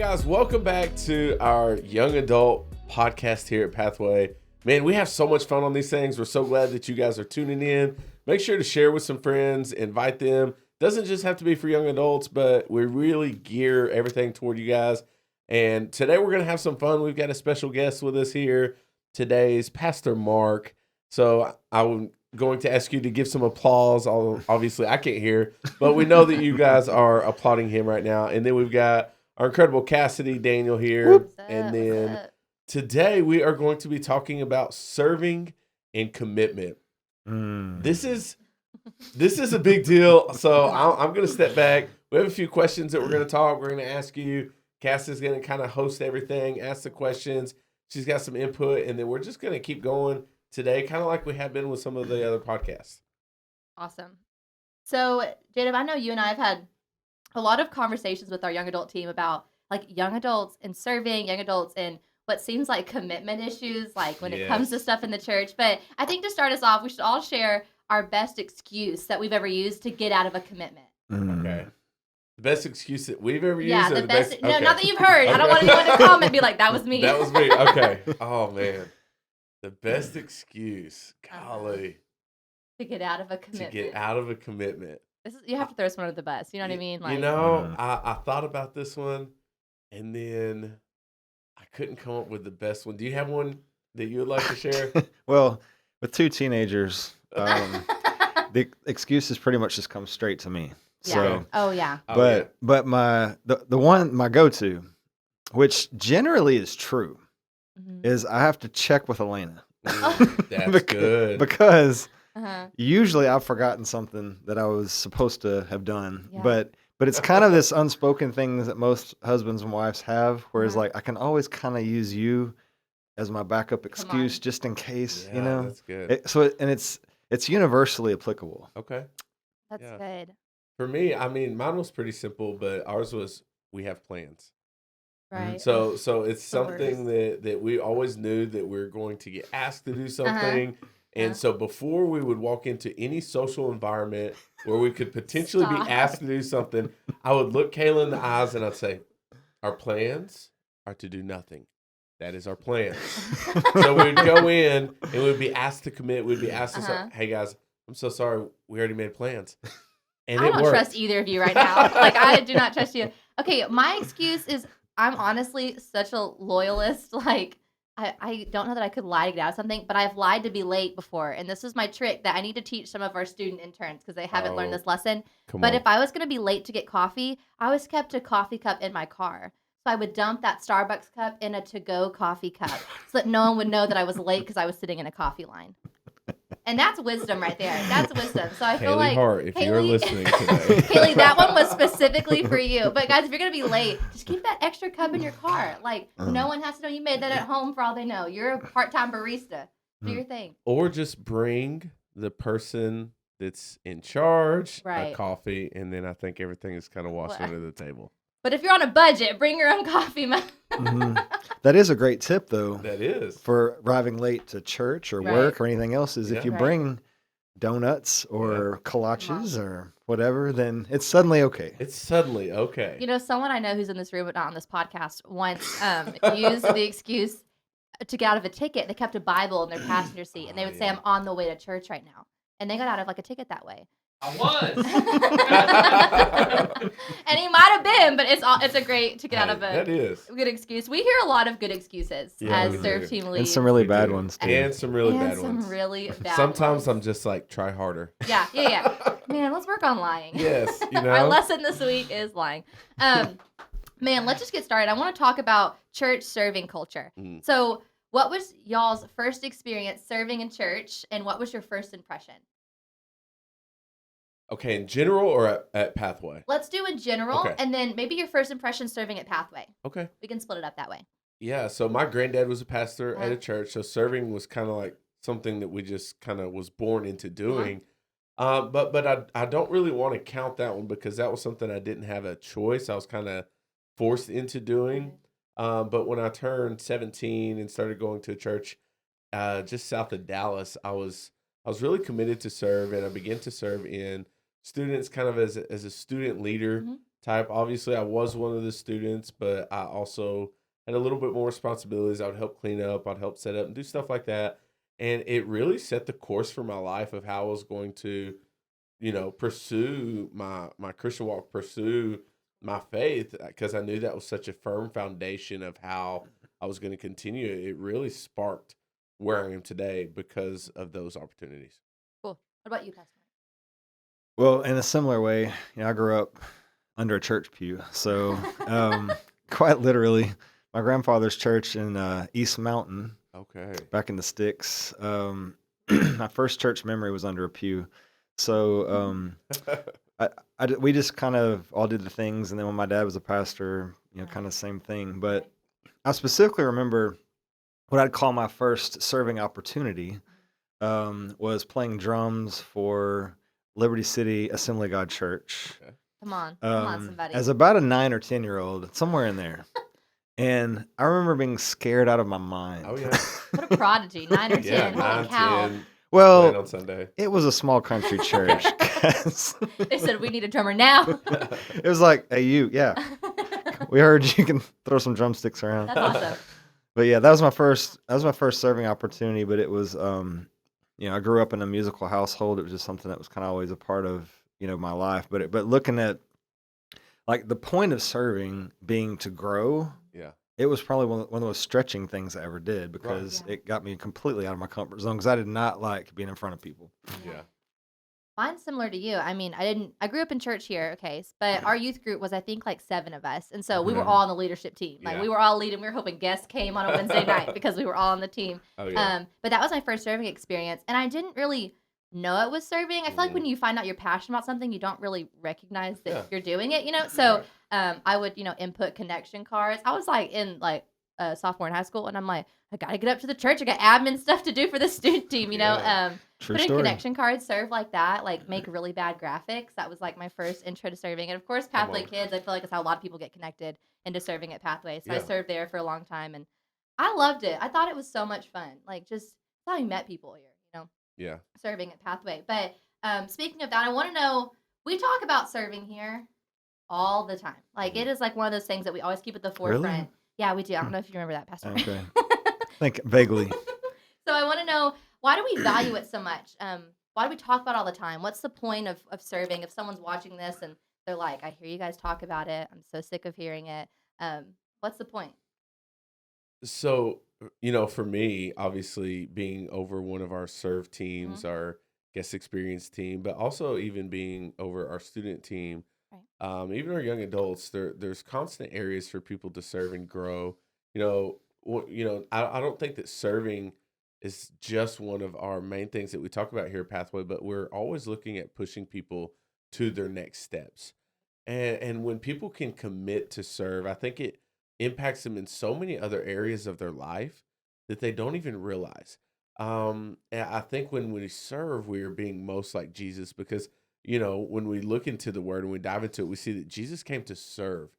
guys, welcome back to our young adult podcast here at Pathway. Man, we have so much fun on these things. We're so glad that you guys are tuning in. Make sure to share with some friends, invite them. Doesn't just have to be for young adults, but we really gear everything toward you guys. And today we're going to have some fun. We've got a special guest with us here. Today's Pastor Mark. So I'm going to ask you to give some applause. Obviously, I can't hear, but we know that you guys are applauding him right now. And then we've got our incredible Cassidy Daniel here. What's up? And then today we are going to be talking about serving and commitment. This is a big deal. So I'm going to step back. We have a few questions that we're going to talk. We're going to ask you. Cassidy's going to kind of host everything, ask the questions. She's got some input, and then we're just going to keep going today, kind of like we have been with some of the other podcasts. Awesome. So, Jacob, I know you and I have had a lot of conversations with our young adult team about like young adults and serving, young adults and what seems like commitment issues, like when it comes to stuff in the church. But I think to start us off, we should all share our best excuse that we've ever used to get out of a commitment. Okay. The best excuse that we've ever used? Yeah, or the best. Okay. No, not that you've heard. I don't want anyone to comment and be like, that was me. That was me. Okay. Oh, man. The best excuse. Golly. To get out of a commitment. To get out of a commitment. You have to throw someone under the bus. You know what I mean? Like, I thought about this one, and then I couldn't come up with the best one. Do you have one that you would like to share? Well, with two teenagers, the excuses pretty much just come straight to me. Yeah. So, oh yeah. but my go-to, which generally is true, is I have to check with Elena. That's good. Because usually I've forgotten something that I was supposed to have done. Yeah. But it's kind of this unspoken thing that most husbands and wives have, whereas like I can always kind of use you as my backup excuse just in case, Yeah, that's good. It's universally applicable. Okay. That's good. For me, I mean, mine was pretty simple, but ours was we have plans. Right. So it's something that we always knew that we were going to get asked to do something. And so before we would walk into any social environment where we could potentially be asked to do something, I would look Kayla in the eyes and I'd say, our plans are to do nothing. That is our plan. So we'd go in and we'd be asked to commit. We'd be asked to say, hey guys, I'm so sorry. We already made plans. And I don't trust either of you right now. Like, I do not trust you. Okay, my excuse is I'm honestly such a loyalist. Like, I don't know that I could lie to get out of something, but I've lied to be late before. And this is my trick that I need to teach some of our student interns because they haven't learned this lesson. But if I was going to be late to get coffee, I always kept a coffee cup in my car. So I would dump that Starbucks cup in a to-go coffee cup so that no one would know that I was late because I was sitting in a coffee line. And that's wisdom right there. That's wisdom. So I feel like Hart, if you're listening today. Haley, that one was specifically for you. But guys, if you're gonna be late, just keep that extra cup in your car. Like no one has to know you made that at home for all they know. You're a part-time barista. Do your thing. Or just bring the person that's in charge a coffee, and then I think everything is kind of washed under the table. But if you're on a budget, bring your own coffee, man. That is a great tip, though. That is. For arriving late to church or work or anything else, is if you bring donuts or kolaches or whatever, then it's suddenly okay. It's suddenly okay. You know, someone I know who's in this room but not on this podcast once used the excuse to get out of a ticket. They kept a Bible in their passenger seat, and they would say, I'm on the way to church right now. And they got out of like a ticket that way. I was. And he might have been, but it's a great to get out of that is. good excuse. We hear a lot of good excuses as serve team leads. And some really bad ones, too. And some really bad ones. Sometimes I'm just like, try harder. Yeah. Man, let's work on lying. Yes, you know. Our lesson this week is lying. Man, let's just get started. I want to talk about church serving culture. So what was y'all's first experience serving in church, and what was your first impression? Okay, in general or at Pathway? Let's do in general, and then maybe your first impression serving at Pathway. Okay. We can split it up that way. Yeah, so my granddad was a pastor at a church, so serving was kind of like something that we just kind of was born into doing. But I don't really want to count that one because that was something I didn't have a choice. I was kind of forced into doing. But when I turned 17 and started going to a church just south of Dallas, I was really committed to serve, and I began to serve in students kind of as a student leader type. Obviously, I was one of the students, but I also had a little bit more responsibilities. I would help clean up, I'd help set up and do stuff like that. And it really set the course for my life of how I was going to, pursue my Christian walk, pursue my faith, because I knew that was such a firm foundation of how I was going to continue. It really sparked where I am today because of those opportunities. Cool. What about you, Pastor Well, in a similar way, I grew up under a church pew. So, quite literally, my grandfather's church in East Mountain, Okay. back in the sticks. My first church memory was under a pew. So, we just kind of all did the things. And then when my dad was a pastor, kind of same thing. But I specifically remember what I'd call my first serving opportunity was playing drums for Liberty City Assembly of God Church. Okay. Come on, somebody. As about a 9 or 10-year-old, somewhere in there. And I remember being scared out of my mind. Oh, yeah. What a prodigy. 9 or 10. Yeah, Holy 9, cow. 10, Well, playing on Sunday. it was a small country church. 'Cause They said, we need a drummer now. it was like, hey, yeah, we heard you can throw some drumsticks around. That's awesome. But yeah, that was my first serving opportunity. But it was, I grew up in a musical household. It was just something that was kind of always a part of, my life. But looking at like the point of serving being to grow, Yeah. it was probably one of the most stretching things I ever did because Yeah. it got me completely out of my comfort zone because I did not like being in front of people. Yeah. Mine's similar to you. I mean, I grew up in church here, okay, but our youth group was, I think, like 7 of us. And so we were Mhm. all on the leadership team. Like, Yeah. we were all leading. We were hoping guests came on a Wednesday night because we were all on the team. Oh, yeah. But that was my first serving experience. And I didn't really know it was serving. I feel like when you find out you're passionate about something, you don't really recognize that Yeah. you're doing it. So Right. I would, input connection cards. I was like in like a sophomore in high school, and I'm like, I got to get up to the church. I got admin stuff to do for the student team, Yeah. True Put in story. connection cards, serve like that, like make really bad graphics. That was like my first intro to serving. And of course, Pathway on. Kids, I feel like it's how a lot of people get connected into serving at Pathway. So I Yeah. served there for a long time, and I loved it. I thought it was so much fun. Like, just how I met people here, Yeah. serving at Pathway. But speaking of that, I want to know, we talk about serving here all the time. Like, it is like one of those things that we always keep at the forefront. Really? Yeah, we do. I don't know if you remember that, Pastor. Okay. Think vaguely. So I want to know, why do we value it so much? Why do we talk about it all the time? What's the point of serving? If someone's watching this and they're like, I hear you guys talk about it, I'm so sick of hearing it. What's the point? So, for me, obviously being over one of our serve teams, our guest experience team, but also even being over our student team, even our young adults, there's constant areas for people to serve and grow. I don't think that serving is just one of our main things that we talk about here at Pathway, but we're always looking at pushing people to their next steps. And when people can commit to serve, I think it impacts them in so many other areas of their life that they don't even realize. And I think when we serve, we are being most like Jesus because, when we look into the word and we dive into it, we see that Jesus came to serve.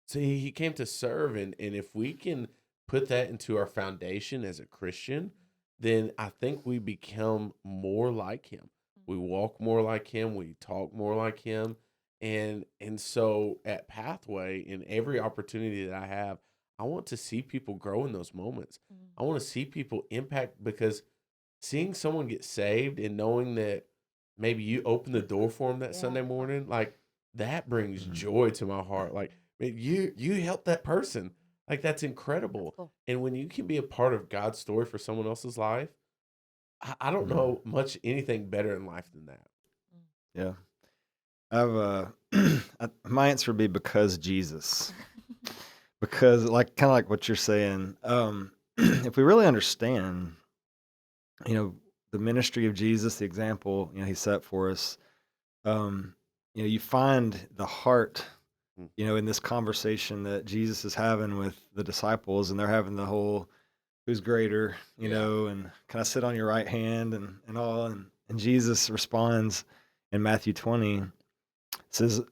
So he came to serve. And if we can put that into our foundation as a Christian, then I think we become more like him. We walk more like him. We talk more like him. And so at Pathway, in every opportunity that I have, I want to see people grow in those moments. I want to see people impact, because seeing someone get saved and knowing that maybe you open the door for them that Sunday morning, like, that brings joy to my heart. Like, man, you helped that person. Like, that's incredible. Cool. And when you can be a part of God's story for someone else's life, I don't know much anything better in life than that. Yeah. I've my answer would be because Jesus. Because kind of like what you're saying, if we really understand, the ministry of Jesus, the example, he set for us, you find the heart, in this conversation that Jesus is having with the disciples, and they're having the whole, who's greater, and can I sit on your right hand and all, and Jesus responds in Matthew 20, says,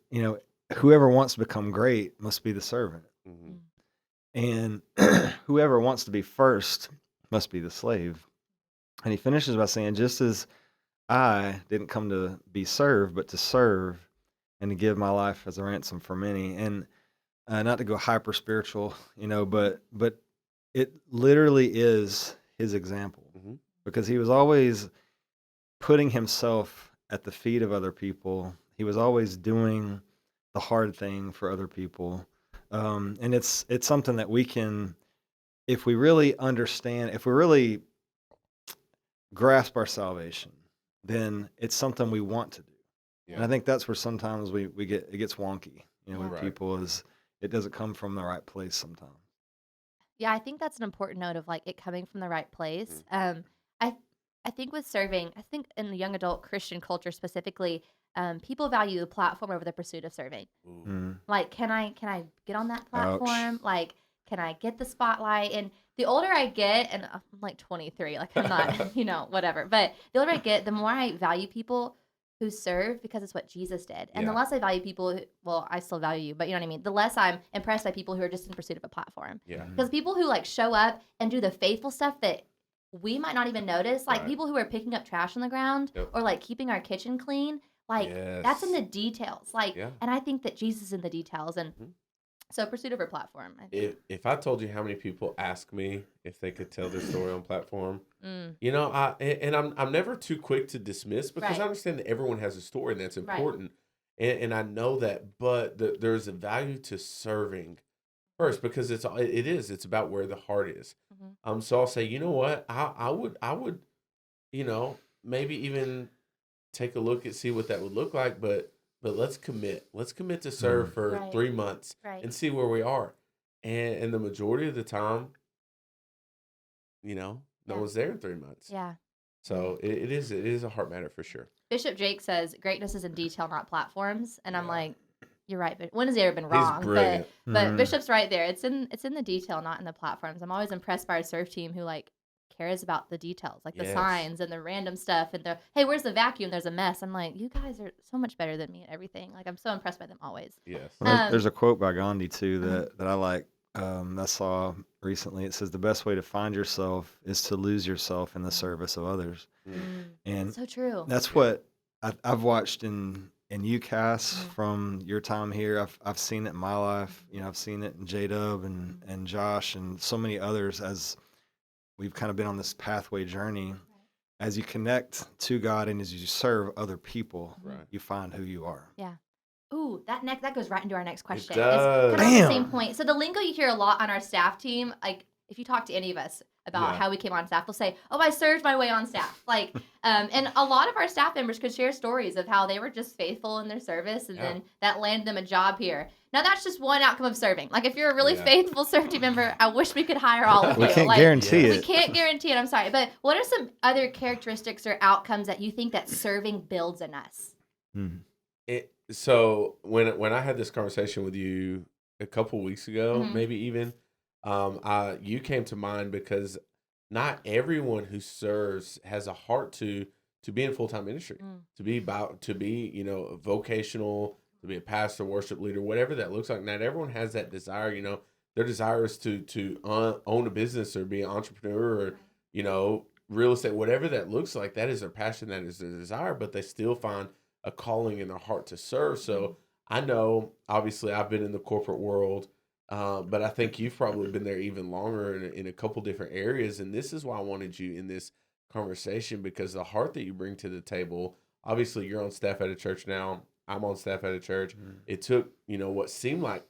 whoever wants to become great must be the servant. And whoever wants to be first must be the slave. And he finishes by saying, just as I didn't come to be served, but to serve and to give my life as a ransom for many. And not to go hyper spiritual, but it literally is his example, Mm-hmm. because he was always putting himself at the feet of other people. He was always doing the hard thing for other people. And it's something that we can, if we really understand, if we really grasp our salvation, then it's something we want to do. And I think that's where sometimes it gets wonky, Yeah. with Right. people, is it doesn't come from the right place sometimes. Yeah, I think that's an important note of like it coming from the right place. I I think with serving, I think in the young adult Christian culture specifically, people value the platform over the pursuit of serving. Ooh. Mm. Like, can I get on that Ouch. platform? Like, can I get the spotlight? And the older I get, and I'm like 23, like I'm not, whatever. But the older I get, the more I value people who serve because it's what Jesus did. And the Yeah. less I value people who, well, I still value you, but you know what I mean? The less I'm impressed by people who are just in pursuit of a platform. Yeah. Because people who like show up and do the faithful stuff that we might not even notice, like Right. people who are picking up trash on the ground Yep. or like keeping our kitchen clean, like that's in Yes. the details. Like, Yeah. and I think that Jesus is in the details. And Mhm. so pursuit of a platform, I think. If I told you how many people ask me if they could tell their story on platform, Mm, I'm never too quick to dismiss, because Right. I understand that everyone has a story and that's Right. important, and I know that, but there's a value to serving first, because it's about where the heart is. mhm. So I'll say, you know what, I would, maybe even take a look and see what that would look like, but let's commit. Let's commit to serve for Right. 3 months Right. and see where we are. And the majority of the time, no Yeah. one's there in 3 months. Yeah. So it is a heart matter for sure. Bishop Jake says greatness is in detail, not platforms. And I'm Yeah. like, you're right, but when has he ever been He's wrong? brilliant. But Mhm. Bishop's right there. It's in the detail, not in the platforms. I'm always impressed by our serve team who like cares about the details, like the Yes. signs and the random stuff and the hey, where's the vacuum? There's a mess. I'm like, you guys are so much better than me at everything. Like I'm so impressed by them always. Yes. Well, there's Um, a quote by Gandhi too uh-huh. that I like. I saw recently. It says the best way to find yourself is to lose yourself in the service of others. Mm. And So true. that's Yeah. what I've watched in UCAS Mhm. from your time here. I've seen it in my life. I've seen it in J Dub and Josh and so many others, as we've kind of been on this pathway journey. As you connect to God and as you serve other people, Right. you find who you are. Yeah. Ooh, that goes right into our next question. It's does. kind of on the same Bam! point. So the lingo you hear a lot on our staff team, like if you talk to any of us about Yeah. how we came on staff, they'll say, "Oh, I served my way on staff." Like, and a lot of our staff members could share stories of how they were just faithful in their service, and Yeah. then that landed them a job here. Now that's just one outcome of serving. Like if you're a really Yeah. faithful serve team member, I wish we could hire all of We you. can't Like, guarantee Yes. we it. can't guarantee it. I'm sorry, but what are some other characteristics or outcomes that you think that serving builds in us? Mhm. So when I had this conversation with you a couple weeks ago, Mhm. maybe even, you came to mind, because not everyone who serves has a heart to be in full-time ministry, Mm. to be vocational, to be a pastor, worship leader, whatever that looks like. Not everyone has that desire. Their desire is to own a business or be an entrepreneur, or real estate, whatever that looks like. That is their passion, that is their desire, but they still find a calling in their heart to serve. So I know, obviously, I've been in the corporate world, but I think you've probably been there even longer in a couple different areas. And this is why I wanted you in this conversation, because the heart that you bring to the table, obviously, you're on staff at a church now. I'm on staff at a church. Mhm. It took, what seemed like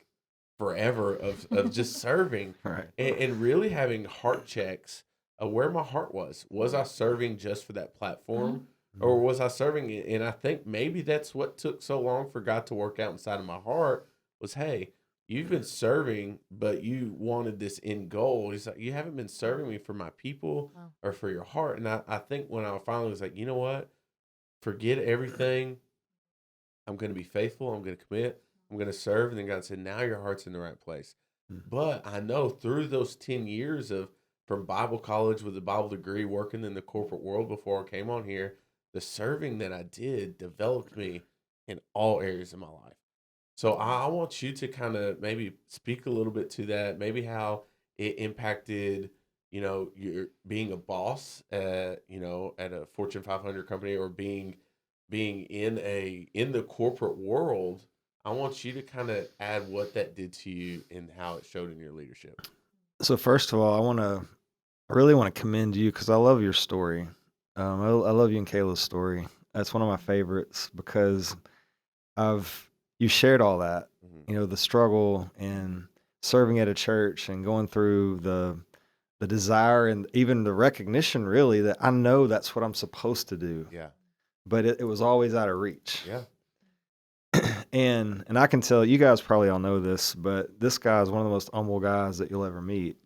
forever of just serving, Right. and really having heart checks of where my heart was. Was I serving just for that platform? Or was I serving it? And I think maybe that's what took so long for God to work out inside of my heart was, hey, you've been serving, but you wanted this end goal. He's like, you haven't been serving me for my people Wow. or for your heart. And I think when I finally was like, you know what? Forget everything. I'm going to be faithful. I'm going to commit. I'm going to serve. And then God said, now your heart's in the right place. Mhm. But I know through those 10 years from Bible college with a Bible degree, working in the corporate world before I came on here, the serving that I did developed me in all areas of my life. So I want you to kind of maybe speak a little bit to that, maybe how it impacted, your being a boss at a Fortune 500 company, or being being in the corporate world, I want you to kind of add what that did to you and how it showed in your leadership. So first of all, I really want to commend you because I love your story. I love you and Kayla's story. That's one of my favorites because you shared all that, the struggle and serving at a church and going through the desire and even the recognition, really, that I know that's what I'm supposed to do. Yeah. But it was always out of reach. Yeah. And I can tell you guys probably all know this, but this guy is one of the most humble guys that you'll ever meet.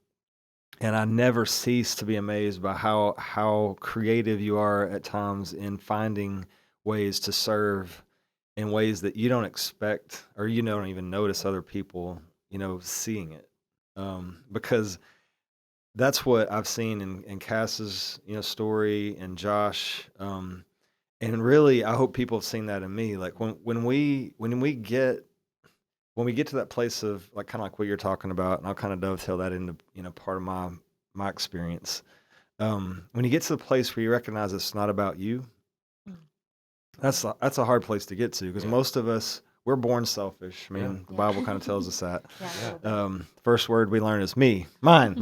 And I never cease to be amazed by how creative you are at times in finding ways to serve in ways that you don't expect or you don't even notice other people, seeing it. Because that's what I've seen in Cass's, story and Josh. And really, I hope people have seen that in me. Like when we get to that place of like kind of like what you're talking about, and I'll kind of dovetail that into part of my experience. When you get to the place where you recognize it's not about you, that's a hard place to get to because most of us, we're born selfish. I mean, the Bible kind of tells us that. First word we learn is me, mine. Do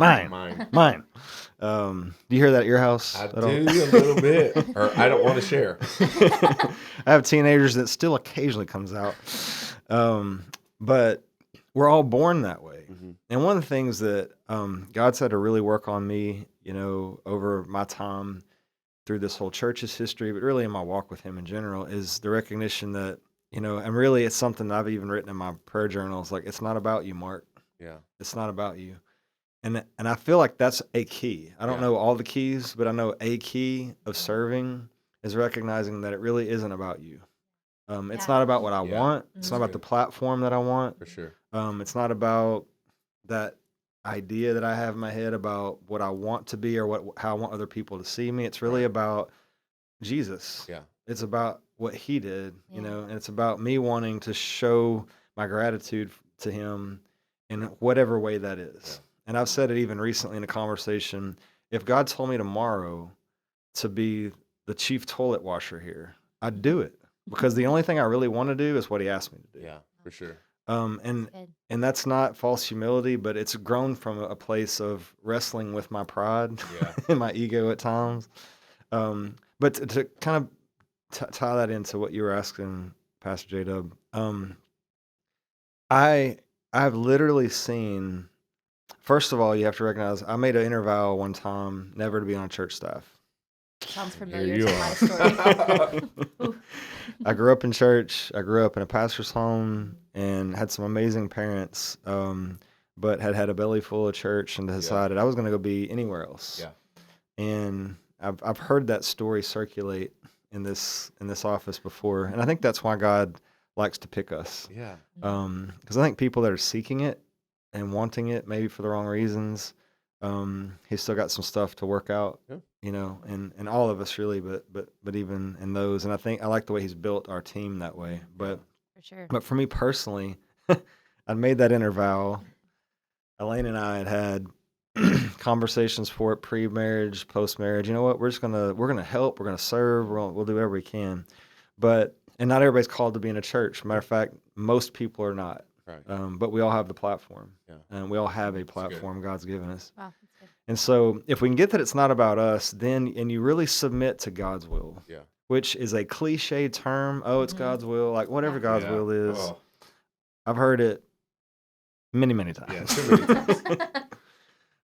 you hear that at your house? I do a little bit, or I don't want to share. I have teenagers that still occasionally comes out. But we're all born that way. And one of the things that God's had to really work on me, over my time through this whole church's history, but really in my walk with him in general, is the recognition that, and really it's something that I've even written in my prayer journals, like, it's not about you, Mark. Yeah. It's not about you. And I feel like that's a key. I don't know all the keys, but I know a key of serving is recognizing that it really isn't about you. It's not about what I want. It's not about the platform that I want. For sure. It's not about that idea that I have in my head about what I want to be or how I want other people to see me. It's really about Jesus. Yeah. It's about what he did, and it's about me wanting to show my gratitude to him in whatever way that is. Yeah. And I've said it even recently in a conversation. If God told me tomorrow to be the chief toilet washer here, I'd do it because the only thing I really want to do is what he asked me to do. Yeah, for sure. And that's not false humility, but it's grown from a place of wrestling with my pride and my ego at times. But to kind of tie that into what you were asking, Pastor J-Dub, I've literally seen, first of all, you have to recognize I made an intervow one time never to be on church staff. Sounds familiar to my story. I grew up in church. I grew up in a pastor's home and had some amazing parents, but had a belly full of church and decided I was going to go be anywhere else. Yeah. And I've heard that story circulate in this office before, and I think that's why God likes to pick us. Yeah. Because I think people that are seeking it and wanting it, maybe for the wrong reasons, he's still got some stuff to work out. Yeah. And all of us really, but even in those, and I think I like the way he's built our team that way. But for sure. But for me personally, I made that intervow. Elaine and I had conversations for it, pre-marriage, post-marriage. You know what? We're gonna help. We're gonna serve. We'll do whatever we can. And not everybody's called to be in a church. Matter of fact, most people are not. Right. But we all have the platform, and we all have a platform God's given us. Wow. And so if we can get that it's not about us, then, and you really submit to God's will, which is a cliche term. Oh, it's God's will, like whatever God's will is. Oh. I've heard it many, many times. Yeah, too many times.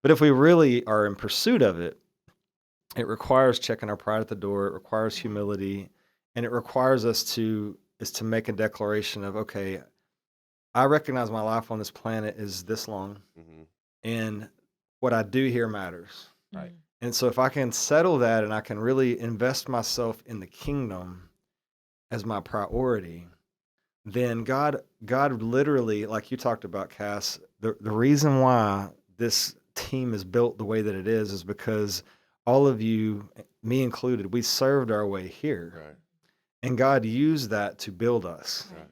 But if we really are in pursuit of it, it requires checking our pride at the door. It requires humility, and it requires us to make a declaration of, okay, I recognize my life on this planet is this long, and what I do here matters. Right. And so if I can settle that and I can really invest myself in the kingdom as my priority, then God literally, like you talked about, Cass, the reason why this team is built the way that it is because all of you, me included, we served our way here. Right. And God used that to build us. Right.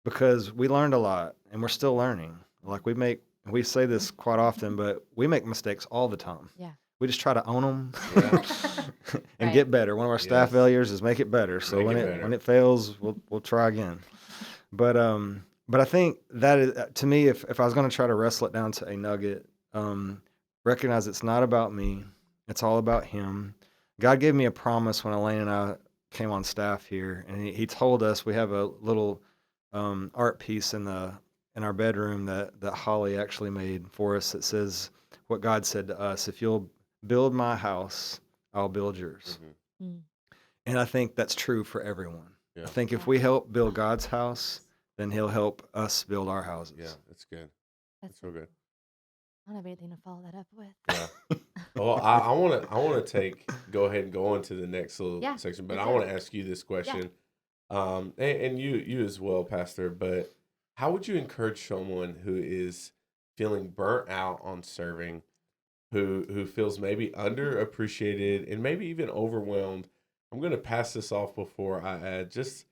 Because we learned a lot and we're still learning. Like we say this quite often, but we make mistakes all the time. Yeah. we just try to own them Yeah. and Right. get better. One of our staff Yes. failures is make it better. So Make when it it better. when it fails, we'll try again. But I think that is, to me, if I was going to try to wrestle it down to a nugget, recognize it's not about me. It's all about Him. God gave me a promise when Elaine and I came on staff here, and He told us we have a little art piece in our bedroom that Holly actually made for us that says what God said to us: "If you'll build my house, I'll build yours." Mhm. Mm. And I think that's true for everyone. Yeah. I think if Yeah. we help build God's house, then He'll help us build our houses. Yeah, that's good. That's so good. I don't have anything to follow that up with. Yeah. Well, I want to go ahead and go on to the next little Yeah, section, but me I too. want to ask you this question, and you as well, Pastor. But how would you encourage someone who is feeling burnt out on serving, who feels maybe underappreciated and maybe even overwhelmed? I'm going to pass this off before I add just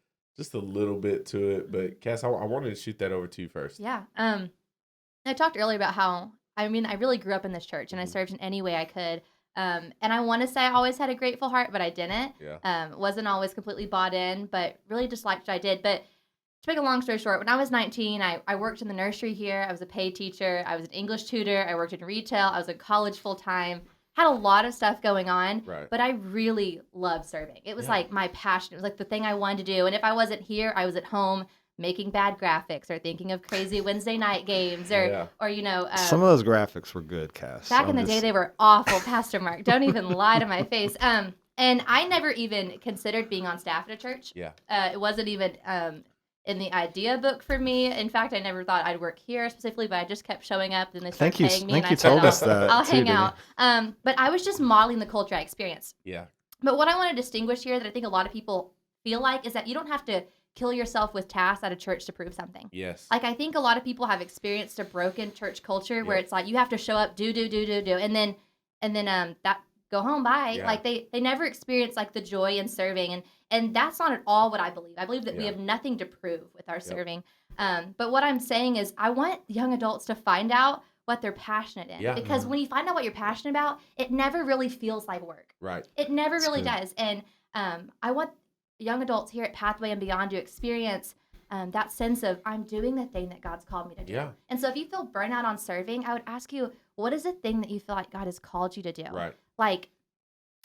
a little bit to it. But Cass, I wanted to shoot that over to you first. Yeah. I talked earlier about how, I mean, I really grew up in this church and I Mhm. served in any way I could. And I want to say I always had a grateful heart, but I didn't. Yeah. Wasn't always completely bought in, but really just liked what I did. But to make a long story short, when I was 19, I worked in the nursery here. I was a paid teacher. I was an English tutor. I worked in retail. I was in college full time. Had a lot of stuff going on, Right. but I really loved serving. It was Yeah. like my passion. It was like the thing I wanted to do. And if I wasn't here, I was at home making bad graphics or thinking of crazy Wednesday night games Yeah. or you know, Some of those graphics were good, Cass. back in the day they were awful, Pastor Mark. Don't even lie to my face. And I never even considered being on staff at a church. Yeah. It wasn't even in the idea book for me. In fact, I never thought I'd work here specifically, but I just kept showing up. Then they started paying me, and I said, told us that I'll too, hang didn't you? out. But I was just modeling the culture I experienced. Yeah. But what I want to distinguish here that I think a lot of people feel like is that you don't have to kill yourself with tasks at a church to prove something. Yes. Like, I think a lot of people have experienced a broken church culture where Yep. it's like you have to show up, do, and then that go home, bye. Yeah. Like they never experience like the joy in serving, and that's not at all what I believe. I believe that we Yeah. have nothing to prove with our serving. But what I'm saying is I want young adults to find out what they're passionate in. Yeah. Because when you find out what you're passionate about, it never really feels like work. Right. It never That's really good. does. And I want young adults here at Pathway and beyond to experience that sense of I'm doing the thing that God's called me to do. Yeah. And so if you feel burnout on serving, I would ask you, what is the thing that you feel like God has called you to do? Right. Like,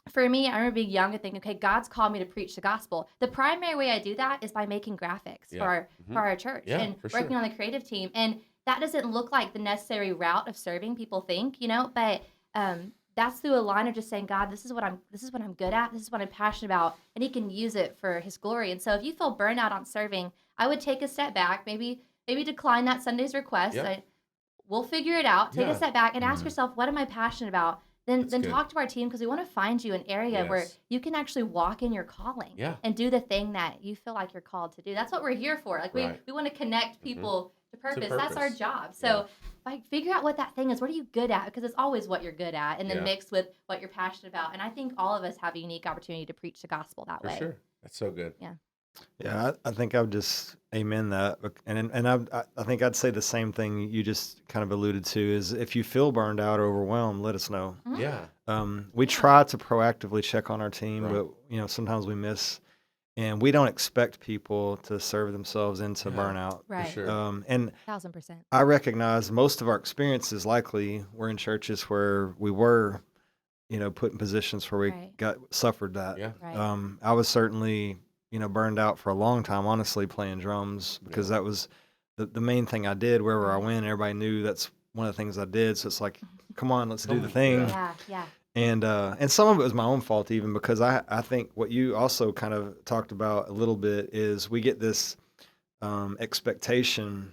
for me, I remember being young and thinking, okay, God's called me to preach the gospel. The primary way I do that is by making graphics Yeah. for our church Yeah, and for working sure. on the creative team. And that doesn't look like the necessary route of serving, people think, you know, but that's through a line of just saying, God, this is what I'm good at. This is what I'm passionate about, and He can use it for His glory. And so, if you feel burnout on serving, I would take a step back, maybe decline that Sunday's request. Yeah. We'll figure it out. Take Yeah. a step back and ask Mhm. yourself, what am I passionate about? Then That's good. talk to our team because we want to find you an area where Yes. you can actually walk in your calling Yeah. and do the thing that you feel like you're called to do. That's what we're here for. Like Right. we want to connect people to purpose. That's our purpose. job. So like figure out what that thing is. What are you good at? Because it's always what you're good at, and then Yeah. mixed with what you're passionate about. And I think all of us have a unique opportunity to preach the gospel that For way. sure. That's so good. Yeah, I think I would just amen that, and I think I'd say the same thing you just kind of alluded to is if you feel burned out or overwhelmed, let us know. Mhm. Yeah. We try to proactively check on our team, Right. but sometimes we miss, and we don't expect people to serve themselves into Yeah. burnout. Right. For sure. And 1000%. I recognize most of our experiences likely were in churches where we were, put in positions where we Right. suffered that. Yeah. Right. I was certainly, burned out for a long time, honestly, playing drums because that was the main thing I did wherever I Right. went. Everybody knew that's one of the things I did. So it's like, come on, let's do Come the on, thing. Yeah. And some of it was my own fault even because I think what you also kind of talked about a little bit is we get this expectation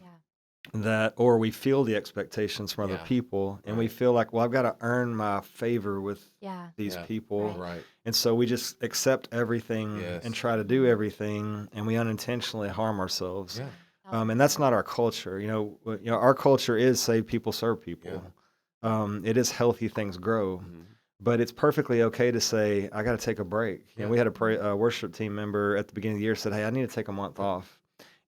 or we feel the expectations from other Yeah. people, and we Right. feel like, well, I've got to earn my favor with Yeah. these Yeah. people. Right. And so we just accept everything Yes. and try to do everything, and we unintentionally harm ourselves. Yeah. And that's not our culture. Our culture is save people, serve people. It is healthy things grow. Mhm. But it's perfectly okay to say, I got to take a break. Yeah. And we had a worship team member at the beginning of the year said, hey, I need to take a month off.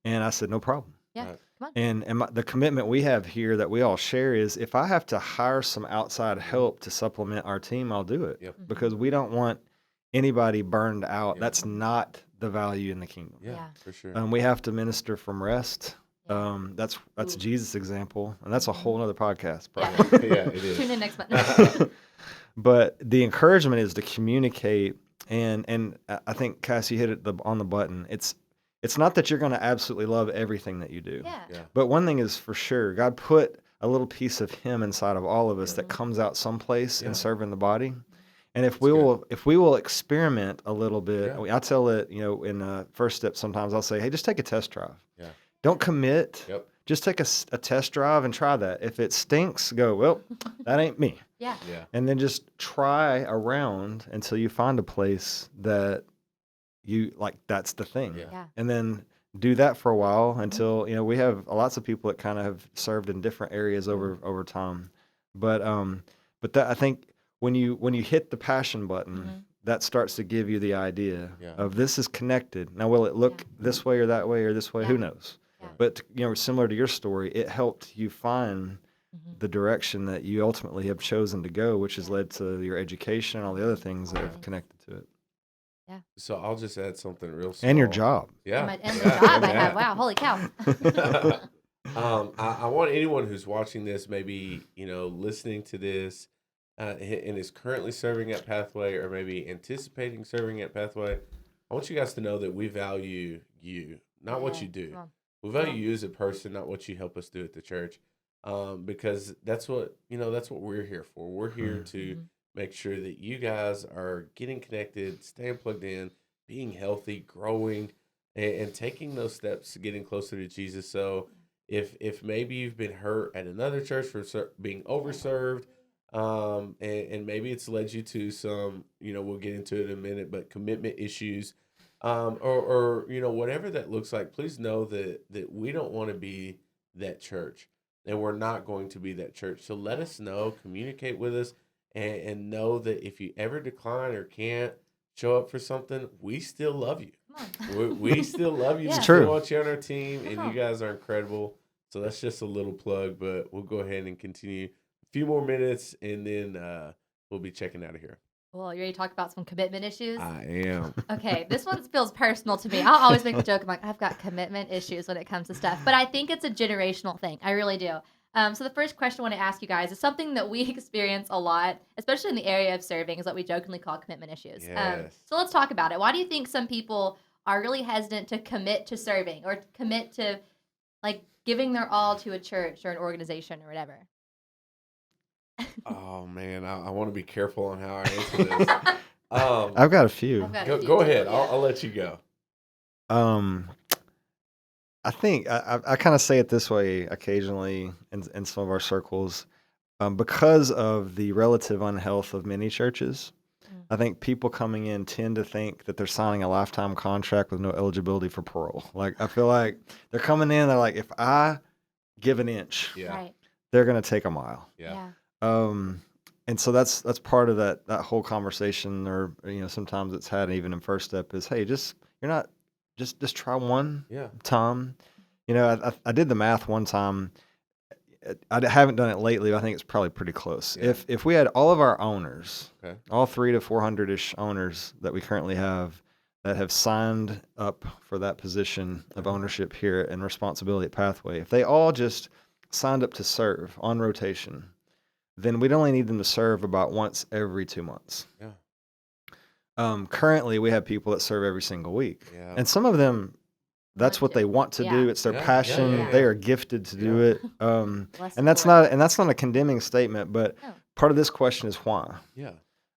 And I said, no problem. Yeah. Right. Come on. And the commitment we have here that we all share is if I have to hire some outside help to supplement our team, I'll do it. Yep. Because we don't want anybody burned out. Yeah. That's not the value in the kingdom. Yeah, for sure. We have to minister from rest. Yeah. That's Ooh. Jesus' example, and that's a whole other podcast. Yeah. Probably. Yeah, it is. Tune in next month. But the encouragement is to communicate, and I think Cassie hit it on the button. It's not that you're going to absolutely love everything that you do. Yeah. Yeah. But one thing is for sure, God put a little piece of Him inside of all of us that comes out someplace in serving the body. And if we will experiment a little bit, I tell it, in First Step sometimes I'll say, hey, just take a test drive. Yeah. Don't commit. Yep. Just take a test drive and try that. If it stinks, go, well, that ain't me. Yeah. Yeah. And then just try around until you find a place that you like, that's the thing. Yeah. And then do that for a while until, we have lots of people that kind of have served in different areas over time. But that, I think when you hit the passion button, that starts to give you the idea of this is connected. Now, will it look this way or that way or this way? Who knows? Yeah. But, similar to your story, it helped you find the direction that you ultimately have chosen to go, which has led to your education and all the other things that have connected to it. Yeah. So I'll just add something real small. And your job. Yeah. And the job I have. Wow. Holy cow. I want anyone who's watching this, maybe, listening to this, and is currently serving at Pathway or maybe anticipating serving at Pathway. I want you guys to know that we value you, not what you do. We value you as a person, not what you help us do at the church. Because that's what we're here for. We're here to make sure that you guys are getting connected, staying plugged in, being healthy, growing, and taking those steps to getting closer to Jesus. So if maybe you've been hurt at another church for being overserved, and maybe it's led you to some, we'll get into it in a minute, but commitment issues, or whatever that looks like, please know that we don't want to be that church. And we're not going to be that church. So let us know, communicate with us, and know that if you ever decline or can't show up for something, we still love you. We still love you. Yeah. We It's still true. want you on our team, and you guys are incredible. So that's just a little plug, but we'll go ahead and continue a few more minutes, and then we'll be checking out of here. Well, you ready to talk about some commitment issues? I am. Okay, this one feels personal to me. I'll always make the joke, I'm like, I've got commitment issues when it comes to stuff. But I think it's a generational thing. I really do. So the first question I want to ask you guys is something that we experience a lot, especially in the area of serving, is what we jokingly call commitment issues. Yes. So let's talk about it. Why do you think some people are really hesitant to commit to serving or commit to like giving their all to a church or an organization or whatever? Oh man, I want to be careful on how I answer this. I've got a few. I've got a few Go too, ahead. yeah. I'll let you go. I think I kind of say it this way occasionally in some of our circles, because of the relative unhealth of many churches. I think people coming in tend to think that they're signing a lifetime contract with no eligibility for parole. Like, I feel like they're coming in, they're like, if I give an inch, Yeah. Right. they're going to take a mile. Yeah. And so that's part of that whole conversation, or sometimes it's had even in First Step is, hey, just try one Yeah. time. I did the math one time. I haven't done it lately, but I think it's probably pretty close. Yeah. If we had all of our owners, Okay. all 300 to 400-ish owners that we currently have that have signed up for that position of ownership here and responsibility at Pathway, if they all just signed up to serve on rotation, then we'd only need them to serve about once every 2 months. Yeah. Currently, we have people that serve every single week. Yeah. And some of them, that's what they want to do. It's their passion. yeah. They are gifted to do it. Bless And the that's Lord. not a condemning statement, but No. part of this question is why. Yeah.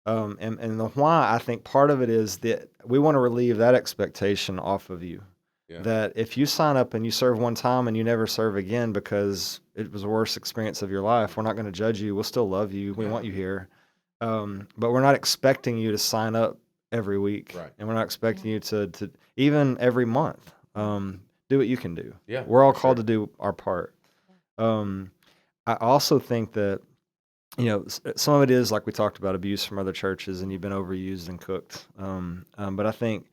And the why, I think part of it is that we want to relieve that expectation off of you. Yeah. That if you sign up and you serve one time and you never serve again because it was the worst experience of your life, we're not going to judge you. We'll still love you. We want you here. But we're not expecting you to sign up every week. Right. And we're not expecting you to even every month. Do what you can do. Yeah. We're all for called sure. to do our part. I also think that, some of it is like we talked about abuse from other churches and you've been overused and cooked. But I think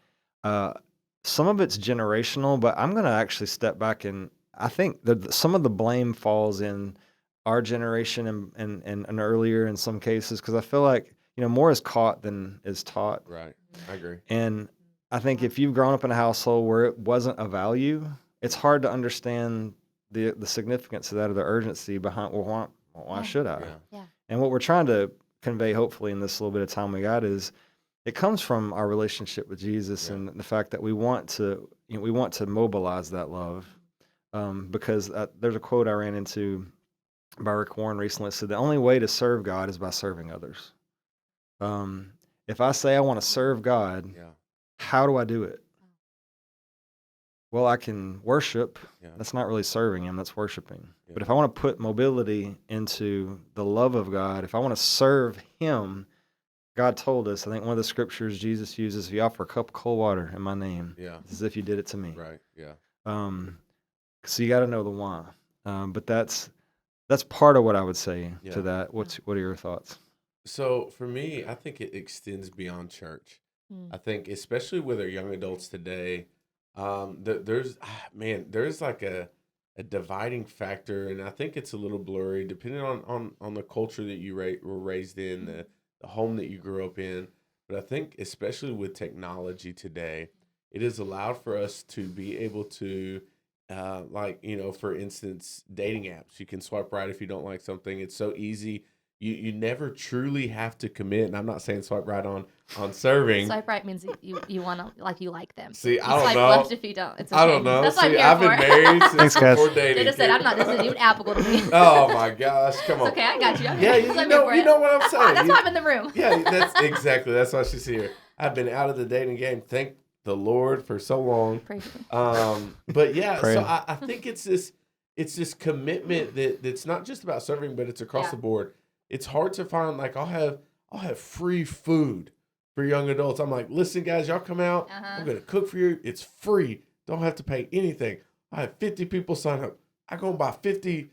some of it's generational, but I'm going to actually step back and I think that some of the blame falls in our generation and earlier in some cases, because I feel like, more is caught than is taught. Right. I agree. And I think if you've grown up in a household where it wasn't a value, it's hard to understand the significance of that, or the urgency behind, well, why should I? Yeah. Yeah. And what we're trying to convey, hopefully, in this little bit of time we got, is it comes from our relationship with Jesus, and the fact that we want to mobilize that love. Because there's a quote I ran into by Rick Warren recently. It said, the only way to serve God is by serving others. If I say I want to serve God, how do I do it? Well, I can worship. Yeah. That's not really serving Him, that's worshiping. Yeah. But if I want to put mobility into the love of God, if I want to serve Him, God told us, I think one of the scriptures Jesus uses, if you offer a cup of cold water in my name, it's as if you did it to me. Right. Yeah. So you got to know the why. But that's part of what I would say to that. What are your thoughts? So for me, I think it extends beyond church. I think, especially with our young adults today, there's like a dividing factor, and I think it's a little blurry depending on the culture that you were raised in, the home that you grew up in. But I think, especially with technology today, it has allowed for us to be able to, for instance, dating apps. You can swipe right if you don't like something. It's so easy. You never truly have to commit, and I'm not saying swipe right on serving. Swipe right means you want to, you like them. See, you I don't swipe know. left if you don't. It's okay. I don't know. That's what See, I'm I've here been for. married since Thanks, guys. before dating. They just said, this isn't even applicable to me. Oh my gosh, come on. It's okay, I got you. Yeah, you know what I'm saying. That's why I'm in the room. Yeah, that's why she's here. I've been out of the dating game, thank the Lord, for so long. Pray for me. But yeah, so I think it's this commitment that's not just about serving, but it's across the board. It's hard to find, like, I'll have free food for young adults. I'm like, listen, guys, y'all come out. I'm gonna cook for you. It's free. Don't have to pay anything. I have 50 people sign up. I go and buy 50,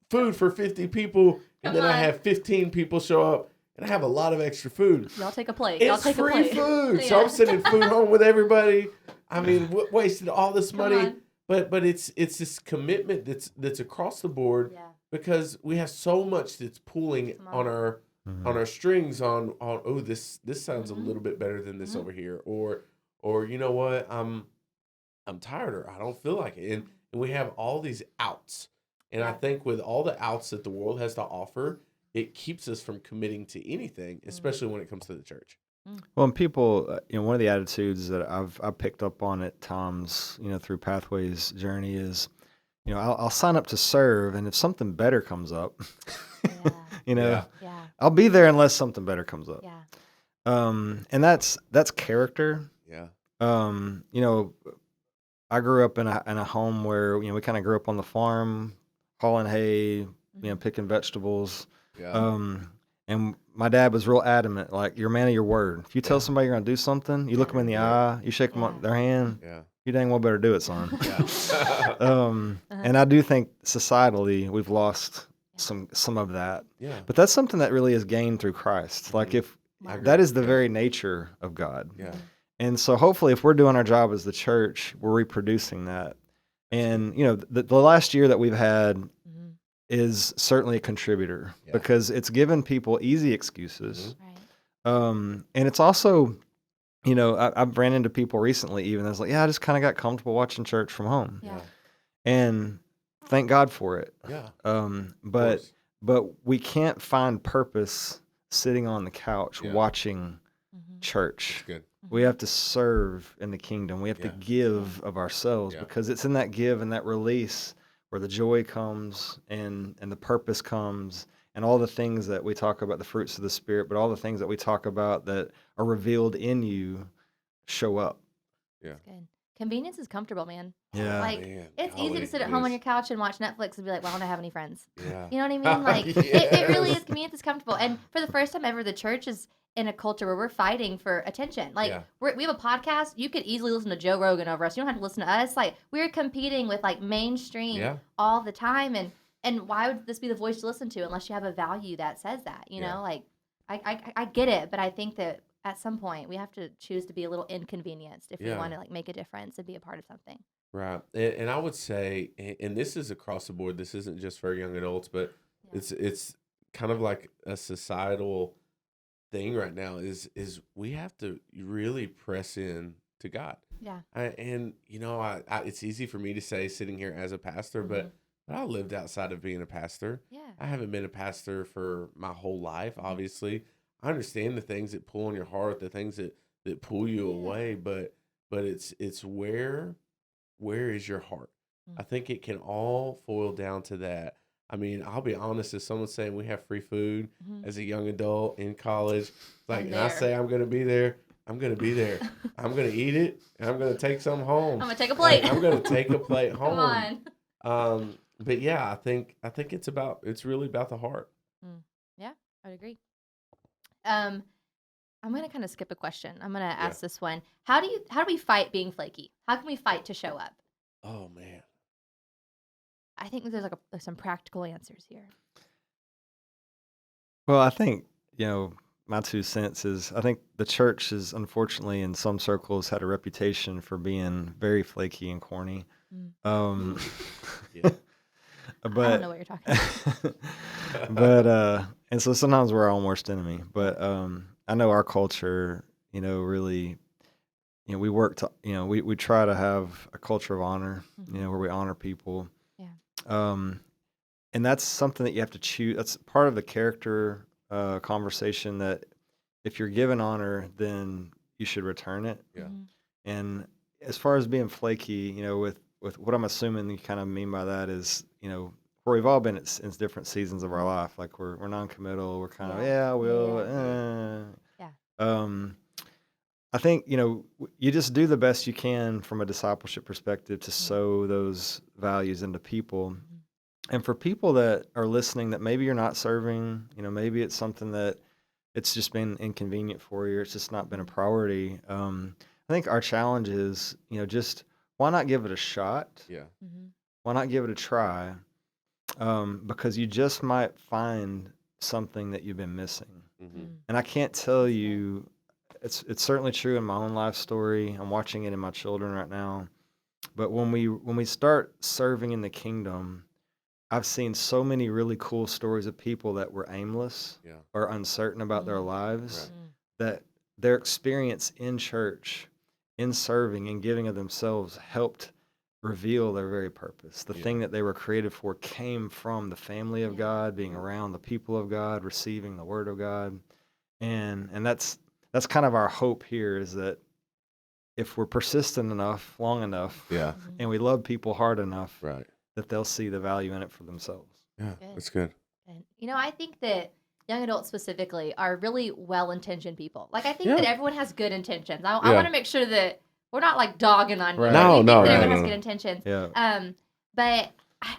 food for 50 people, and then I have 15 people show up, and I have a lot of extra food. Y'all take a plate. It's free food. So I'm sending food home with everybody. I mean, wasted all this money. But it's this commitment that's across the board, because we have so much that's pulling on our strings on this sounds a little bit better than this over here, or you know what, I'm tired, or I don't feel like it, and we have all these outs, and I think with all the outs that the world has to offer, it keeps us from committing to anything, especially when it comes to the church. Well, and people, one of the attitudes that I've picked up on at times, through Pathway's journey is, I'll sign up to serve, and if something better comes up, I'll be there unless something better comes up. And that's character. Yeah. I grew up in a home where we kind of grew up on the farm, hauling hay, picking vegetables. Yeah. And my dad was real adamant, like, you're a man of your word. If you tell somebody you're going to do something, you look them in the eye, you shake them on their hand, you dang well better do it, son. And I do think societally we've lost some of that. Yeah. But that's something that really is gained through Christ. Like, if that is the very nature of God. Yeah. And so hopefully if we're doing our job as the church, we're reproducing that. And, the last year that we've had is certainly a contributor, because it's given people easy excuses. And it's also, I've ran into people recently even that's like, I just kind of got comfortable watching church from home. And thank God for it. But we can't find purpose sitting on the couch watching church. Good. We have to serve in the kingdom. We have to give of ourselves, because it's in that give and that release where the joy comes and the purpose comes, and all the things that we talk about, the fruits of the Spirit, but all the things that we talk about that are revealed in you show up. Yeah. Good. Convenience is comfortable, man. Yeah. Like, it's easy to sit at home on your couch and watch Netflix and be like, well, I don't have any friends. Yeah. You know what I mean? Like, it really is. Convenience is comfortable. And for the first time ever, the church is in a culture where we're fighting for attention. Like, we have a podcast. You could easily listen to Joe Rogan over us. You don't have to listen to us. Like, we're competing with, like, mainstream all the time. And why would this be the voice to listen to unless you have a value that says that? You know, like, I get it, but I think that at some point we have to choose to be a little inconvenienced if we want to, like, make a difference and be a part of something. Right. And I would say, and this is across the board, this isn't just for young adults, but Yeah. it's kind of like a societal thing right now is we have to really press in to God. Yeah. And it's easy for me to say sitting here as a pastor, but I lived outside of being a pastor. Yeah. I haven't been a pastor for my whole life, obviously. I understand the things that pull on your heart, the things that pull you away, but it's where is your heart? I think it can all boil down to that. I mean, I'll be honest, if someone's saying we have free food as a young adult in college, like, and I say I'm going to be there, I'm going to be there. I'm going to eat it, and I'm going to take some home. I'm going to take a plate. Like, I'm going to take a plate home. Come on. But yeah, I think it's really about the heart. Yeah, I would agree. I'm going to kind of skip a question. I'm going to ask this one. How do we fight being flaky? How can we fight to show up? Oh man. I think there's there's some practical answers here. Well, I think, my 2 cents is I think the church has, unfortunately, in some circles, had a reputation for being very flaky and corny. Yeah. But I don't know what you're talking about. but and so sometimes we're our own worst enemy. But I know our culture, really, we work to, we try to have a culture of honor, where we honor people. Yeah. And that's something that you have to choose. That's part of the character conversation, that if you're given honor, then you should return it. Yeah. And as far as being flaky, with what I'm assuming you kind of mean by that is, where we've all been in different seasons of our life. Like we're non-committal. We're kind of, I think, you just do the best you can from a discipleship perspective to sow those values into people. And for people that are listening that maybe you're not serving, maybe it's something that it's just been inconvenient for you, or it's just not been a priority. I think our challenge is, just why not give it a shot? Yeah. Why not give it a try? Because you just might find something that you've been missing. And I can't tell you, it's certainly true in my own life story. I'm watching it in my children right now. But when we start serving in the kingdom, I've seen so many really cool stories of people that were aimless or uncertain about their lives, that their experience in church, in serving and giving of themselves, helped reveal their very purpose. The thing that they were created for came from the family of God, being around the people of God, receiving the word of God. And that's kind of our hope here, is that if we're persistent enough, long enough, and we love people hard enough, that they'll see the value in it for themselves. Yeah, that's good. And, I think that young adults specifically are really well-intentioned people. Like, I think that everyone has good intentions. I want to make sure that we're not like dogging on you. Right. Everyone has good intentions. Yeah. But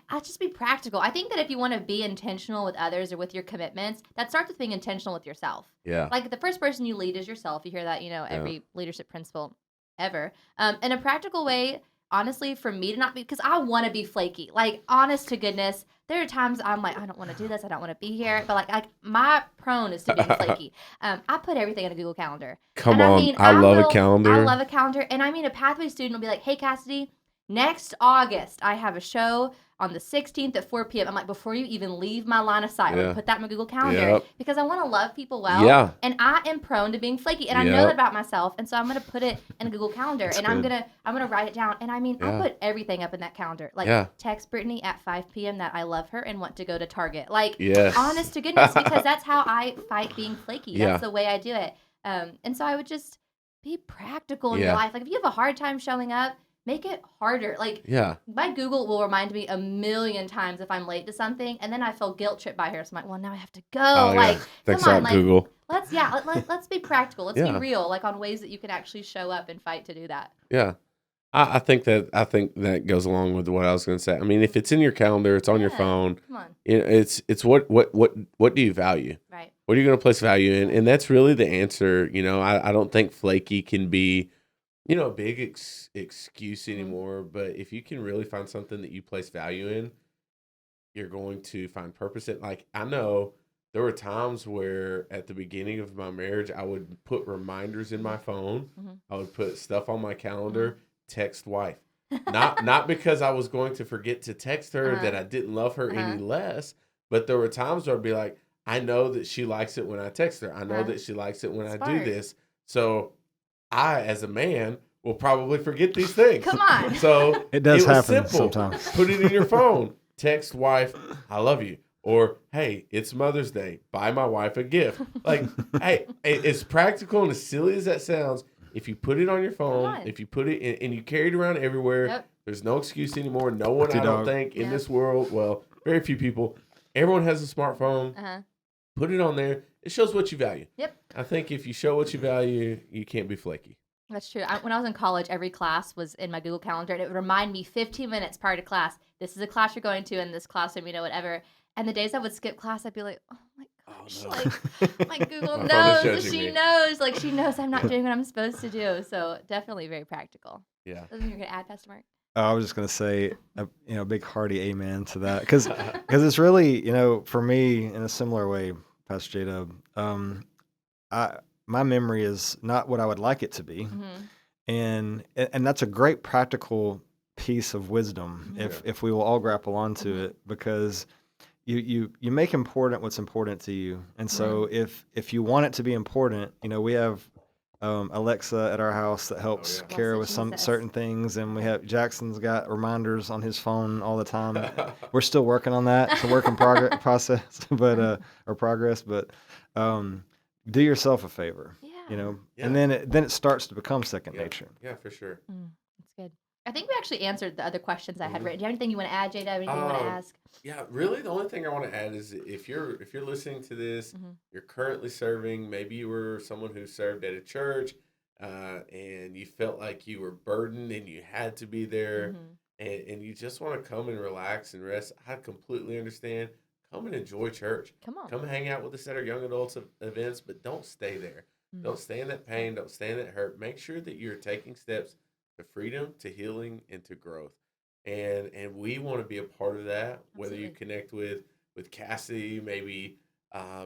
I'll just be practical. I think that if you want to be intentional with others or with your commitments, that starts with being intentional with yourself. Yeah. Like, the first person you lead is yourself. You hear that, every leadership principle ever. In a practical way, honestly, for me to not be, because I want to be flaky. Like, honest to goodness, there are times I'm like, I don't want to do this. I don't want to be here. But like my prone is to being flaky. I put everything in a Google Calendar. Come on. I love a calendar. I love a calendar. And I mean, a Pathway student will be like, hey, Cassidy, next August, I have a show on the 16th at 4 p.m. I'm like, before you even leave my line of sight, I'm going to put that in my Google Calendar because I want to love people well. Yeah. And I am prone to being flaky. And I know that about myself. And so I'm going to put it in a Google Calendar. And I'm going to write it down. And I mean, I put everything up in that calendar. Like, text Brittany at 5 p.m. that I love her and want to go to Target. Like, honest to goodness, because that's how I fight being flaky. That's the way I do it. And so I would just be practical in your life. Like, if you have a hard time showing up, make it harder. Like, my Google will remind me a million times if I'm late to something, and then I feel guilt tripped by her. So I'm like, well, now I have to go. Like, thanks come on, like, Google. Let's be practical. Let's be real, like on ways that you can actually show up and fight to do that. Yeah. I think that goes along with what I was going to say. I mean, if it's in your calendar, it's on your phone. Come on. It's what do you value? Right. What are you going to place value in? And that's really the answer. I don't think flaky can be a big excuse anymore, but if you can really find something that you place value in, you're going to find purpose in. Like, I know there were times where at the beginning of my marriage, I would put reminders in my phone. I would put stuff on my calendar, text wife, Not because I was going to forget to text her that I didn't love her any less, but there were times where I'd be like, I know that she likes it when I text her. I know that she likes it when I do this. So I, as a man, will probably forget these things. Come on. So It does was happen simple. sometimes. Put it in your phone. Text wife, I love you. Or, hey, it's Mother's Day. Buy my wife a gift. Like, hey, as practical and as silly as that sounds, if you put it on your phone, if you put it in, and you carry it around everywhere, there's no excuse anymore. No one, I don't think, in this world, well, very few people, everyone has a smartphone. Put it on there. It shows what you value. Yep. I think if you show what you value, you can't be flaky. That's true. When I was in college, every class was in my Google Calendar, and it would remind me 15 minutes prior to class, this is a class you're going to in this classroom, whatever. And the days I would skip class, I'd be like, oh my gosh, like my Google knows, she knows, like she knows I'm not doing what I'm supposed to do. So definitely very practical. Yeah. Something you're gonna add, Pastor Mark? I was just going to say, a big hearty amen to that. Because it's really, for me, in a similar way, Pastor J-Dub, my memory is not what I would like it to be. And that's a great practical piece of wisdom if we will all grapple onto it, because you make important what's important to you. And so if you want it to be important, we have Alexa at our house that helps Kara with some certain things, and we have Jackson's got reminders on his phone all the time. We're still working on that. It's a work in progress, but do yourself a favor, and then it starts to become second nature. Yeah, for sure. That's good. I think we actually answered the other questions I had written. Do you have anything you want to add, J-Dub? Anything you want to ask? Yeah, really, the only thing I want to add is if you're listening to this, you're currently serving. Maybe you were someone who served at a church, and you felt like you were burdened and you had to be there, and you just want to come and relax and rest. I completely understand. Come and enjoy church. Come hang out with us at our young adults events, but don't stay there. Don't stay in that pain. Don't stay in that hurt. Make sure that you're taking steps to freedom, to healing, and to growth. And we want to be a part of that, whether you connect with Cassie, maybe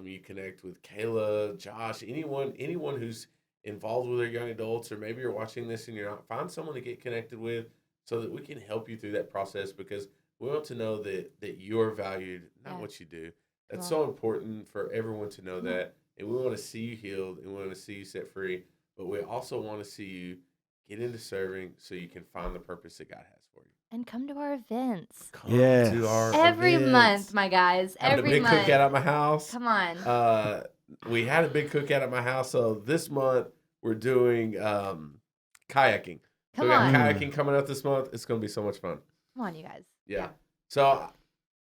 you connect with Kayla, Josh, anyone who's involved with our young adults, or maybe you're watching this and you're not, find someone to get connected with so that we can help you through that process, because we want to know that you're valued, not what you do. That's so important for everyone to know that. And we want to see you healed, and we want to see you set free, but we also want to see you get into serving so you can find the purpose that God has for you. And come to our events. Come to our every events. month, my guys. Every month. A big cookout at my house. Come on. We had a big cookout at my house, so this month we're doing kayaking. So we got kayaking coming up this month. It's going to be so much fun. Come on, you guys. Yeah. So,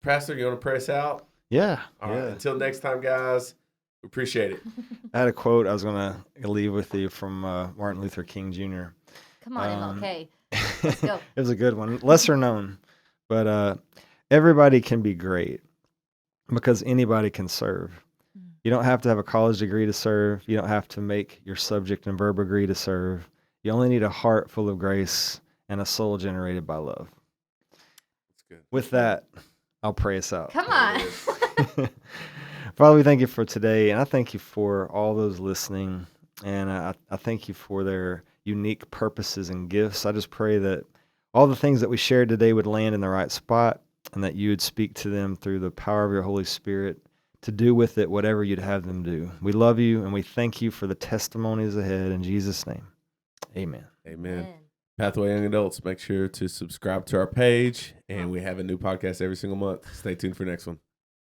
Pastor, you want to pray us out? Yeah. All right. Until next time, guys. We appreciate it. I had a quote I was going to leave with you from Martin Luther King Jr. Come on, MLK. Let's go. It was a good one. Lesser known. But everybody can be great because anybody can serve. You don't have to have a college degree to serve. You don't have to make your subject and verb agree to serve. You only need a heart full of grace and a soul generated by love. That's good. With that, I'll pray us out. Come on. Father, we thank you for today, and I thank you for all those listening, and I thank you for their unique purposes and gifts. I just pray that all the things that we shared today would land in the right spot, and that you would speak to them through the power of your Holy Spirit to do with it whatever you'd have them do. We love you, and we thank you for the testimonies ahead. In Jesus' name, amen. Amen. Pathway Young Adults, make sure to subscribe to our page, and we have a new podcast every single month. Stay tuned for next one.